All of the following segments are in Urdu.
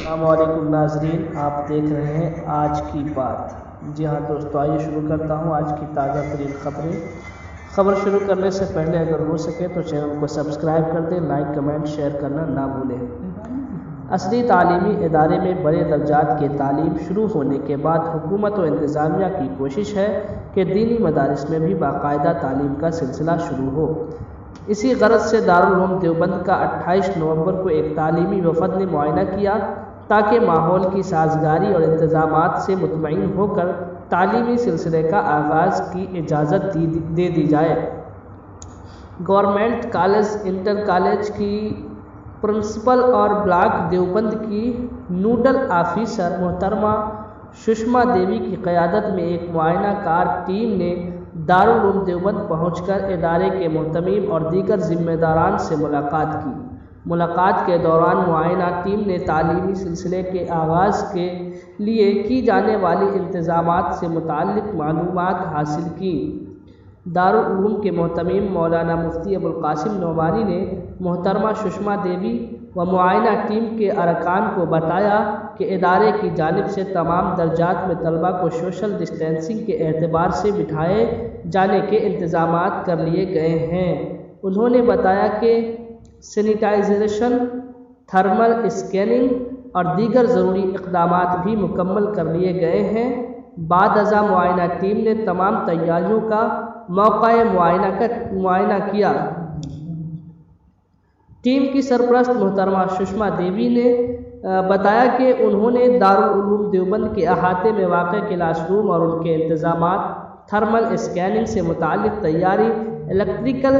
السلام علیکم ناظرین، آپ دیکھ رہے ہیں آج کی بات۔ جی ہاں دوستو، آئیے شروع کرتا ہوں آج کی تازہ ترین خبریں۔ خبر شروع کرنے سے پہلے اگر ہو سکے تو چینل کو سبسکرائب کر دیں، لائک کمنٹ شیئر کرنا نہ بھولیں۔ اصلی تعلیمی ادارے میں بڑے درجات کی تعلیم شروع ہونے کے بعد حکومت و انتظامیہ کی کوشش ہے کہ دینی مدارس میں بھی باقاعدہ تعلیم کا سلسلہ شروع ہو۔ اسی غرض سے دارالعلوم دیوبند کا 28 نومبر کو ایک تعلیمی وفد نے معائنہ کیا تاکہ ماحول کی سازگاری اور انتظامات سے مطمئن ہو کر تعلیمی سلسلے کا آغاز کی اجازت دے دی جائے۔ گورنمنٹ کالج انٹر کالج کی پرنسپل اور بلاک دیوبند کی نوڈل آفیسر محترمہ سشما دیوی کی قیادت میں ایک معائنہ کار ٹیم نے دارالعلوم دیوبند پہنچ کر ادارے کے محتمین اور دیگر ذمہ داران سے ملاقات کی۔ ملاقات کے دوران معائنہ ٹیم نے تعلیمی سلسلے کے آغاز کے لیے کی جانے والی انتظامات سے متعلق معلومات حاصل کی۔ دارالعلوم کے محتمیم مولانا مفتی ابوالقاسم نعمانی نے محترمہ سشما دیوی و معائنہ ٹیم کے ارکان کو بتایا کہ ادارے کی جانب سے تمام درجات میں طلبہ کو سوشل ڈسٹینسنگ کے اعتبار سے بٹھائے جانے کے انتظامات کر لیے گئے ہیں۔ انہوں نے بتایا کہ سینیٹائزیشن، تھرمل اسکیننگ اور دیگر ضروری اقدامات بھی مکمل کر لیے گئے ہیں۔ بعد ازاں معائنہ ٹیم نے تمام تیاریوں کا موقع معائنہ کیا۔ ٹیم کی سرپرست محترمہ سشما دیوی نے بتایا کہ انہوں نے دارالعلوم دیوبند کے احاطے میں واقع کلاس روم اور ان کے انتظامات، تھرمل اسکیننگ سے متعلق تیاری، الیکٹریکل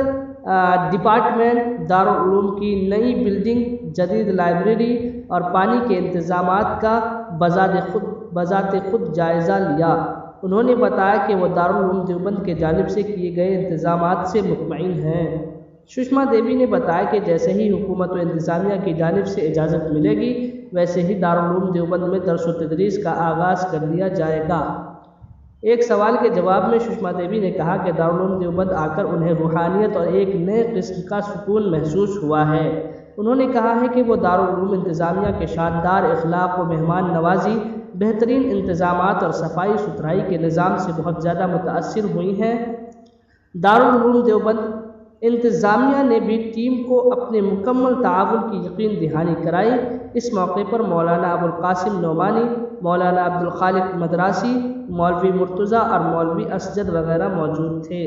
ڈپارٹمنٹ، دارالعلوم کی نئی بلڈنگ، جدید لائبریری اور پانی کے انتظامات کا بذات خود جائزہ لیا۔ انہوں نے بتایا کہ وہ دارالعلوم دیوبند کے جانب سے کیے گئے انتظامات سے مطمئن ہیں۔ سشما دیوی نے بتایا کہ جیسے ہی حکومت و انتظامیہ کی جانب سے اجازت ملے گی ویسے ہی دارالعلوم دیوبند میں درس و تدریس کا آغاز کر دیا جائے گا۔ ایک سوال کے جواب میں سشما دیوی نے کہا کہ دارالعلوم دیوبند آ کر انہیں روحانیت اور ایک نئے قسم کا سکون محسوس ہوا ہے۔ انہوں نے کہا ہے کہ وہ دارالعلوم انتظامیہ کے شاندار اخلاق و مہمان نوازی، بہترین انتظامات اور صفائی ستھرائی کے نظام سے بہت زیادہ متاثر ہوئی ہیں۔ دارالعلوم دیوبند انتظامیہ نے بھی ٹیم کو اپنے مکمل تعاون کی یقین دہانی کرائی۔ اس موقع پر مولانا ابوالقاسم نعمانی، مولانا عبدالخالق مدراسی، مولوی مرتضیٰ اور مولوی اسجد وغیرہ موجود تھے۔